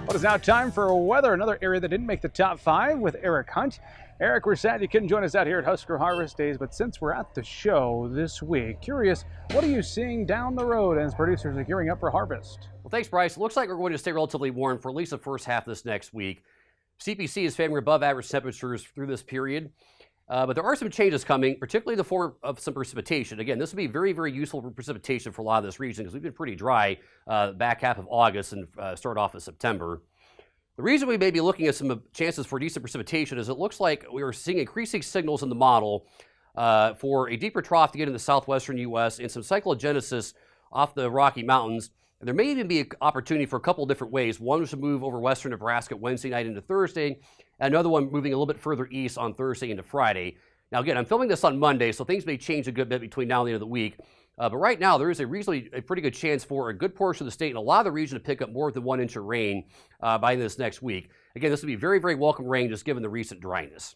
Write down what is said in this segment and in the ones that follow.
Well, it's now time for weather, another area that didn't make the top 5 with Eric Hunt. Eric, we're sad you couldn't join us out here at Husker Harvest Days, but since we're at the show this week, curious, what are you seeing down the road as producers are gearing up for harvest? Well, thanks, Bryce. It looks like we're going to stay relatively warm for at least the first half of this next week. CPC is favoring above average temperatures through this period, but there are some changes coming, particularly in the form of some precipitation. Again, this will be very, very useful for precipitation for a lot of this region because we've been pretty dry back half of August and start off of September. The reason we may be looking at some chances for decent precipitation is it looks like we are seeing increasing signals in the model for a deeper trough to get in the southwestern U.S. and some cyclogenesis off the Rocky Mountains. And there may even be an opportunity for a couple of different ways. One was to move over western Nebraska Wednesday night into Thursday, and another one moving a little bit further east on Thursday into Friday. Now, again, I'm filming this on Monday, so things may change a good bit between now and the end of the week. But right now, there is a pretty good chance for a good portion of the state and a lot of the region to pick up more than 1 inch of rain by this next week. Again, this will be very, very welcome rain just given the recent dryness.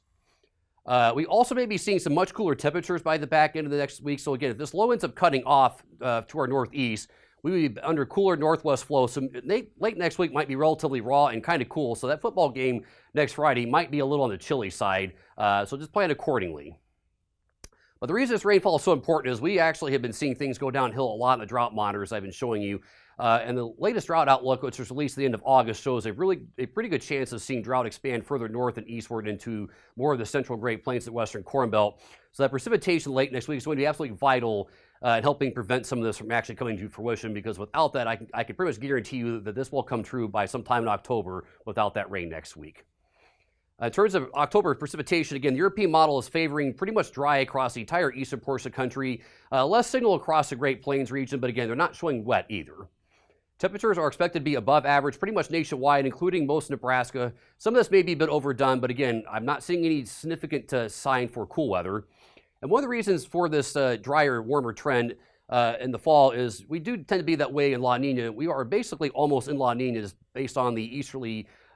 We also may be seeing some much cooler temperatures by the back end of the next week. So again, if this low ends up cutting off to our northeast, we will be under cooler northwest flow. So late next week might be relatively raw and kind of cool. So that football game next Friday might be a little on the chilly side. So just plan accordingly. But the reason this rainfall is so important is we actually have been seeing things go downhill a lot in the drought monitors I've been showing you. And the latest drought outlook, which was released at the end of August, shows a pretty good chance of seeing drought expand further north and eastward into more of the central Great Plains and Western Corn Belt. So that precipitation late next week is going to be absolutely vital in helping prevent some of this from actually coming to fruition, because without that, I can pretty much guarantee you that this will come true by sometime in October without that rain next week. In terms of October precipitation, again, the European model is favoring pretty much dry across the entire eastern portion of the country. Less signal across the Great Plains region, but again, they're not showing wet either. Temperatures are expected to be above average pretty much nationwide, including most Nebraska. Some of this may be a bit overdone, but again, I'm not seeing any significant sign for cool weather. And one of the reasons for this drier, warmer trend in the fall is we do tend to be that way in La Nina. We are basically almost in La Ninas based on the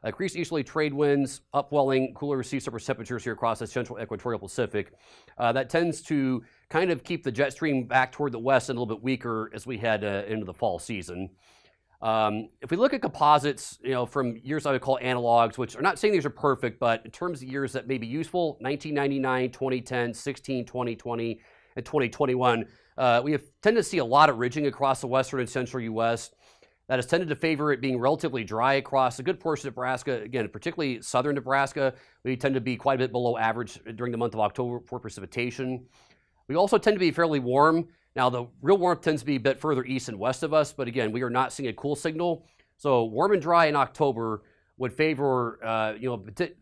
increased easterly trade winds, upwelling, cooler sea surface temperatures here across the central equatorial Pacific. That tends to kind of keep the jet stream back toward the west and a little bit weaker as we head into the fall season. If we look at composites, from years I would call analogs, which are not saying these are perfect, but in terms of years that may be useful, 1999, 2010, 16, 2020, and 2021, we have tended to see a lot of ridging across the western and central U.S. That has tended to favor it being relatively dry across a good portion of Nebraska. Again, particularly southern Nebraska, we tend to be quite a bit below average during the month of October for precipitation. We also tend to be fairly warm. Now, the real warmth tends to be a bit further east and west of us, but again, we are not seeing a cool signal. So warm and dry in October would favor, at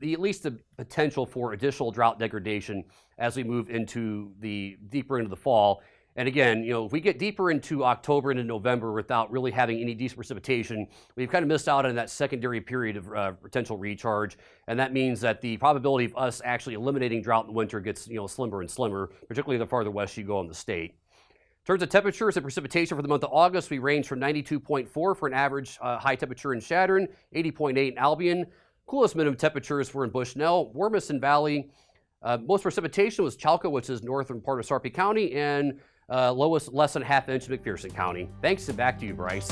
least the potential for additional drought degradation as we move into the deeper into the fall. And again, if we get deeper into October and into November without really having any decent precipitation, we've kind of missed out on that secondary period of potential recharge. And that means that the probability of us actually eliminating drought in the winter gets, slimmer and slimmer, particularly the farther west you go in the state. In terms of temperatures and precipitation for the month of August, we range from 92.4 for an average high temperature in Chadron, 80.8 in Albion. Coolest minimum temperatures were in Bushnell, warmest in Valley. Most precipitation was Chalco, which is northern part of Sarpy County, and lowest less than a half inch in McPherson County. Thanks, and back to you, Bryce.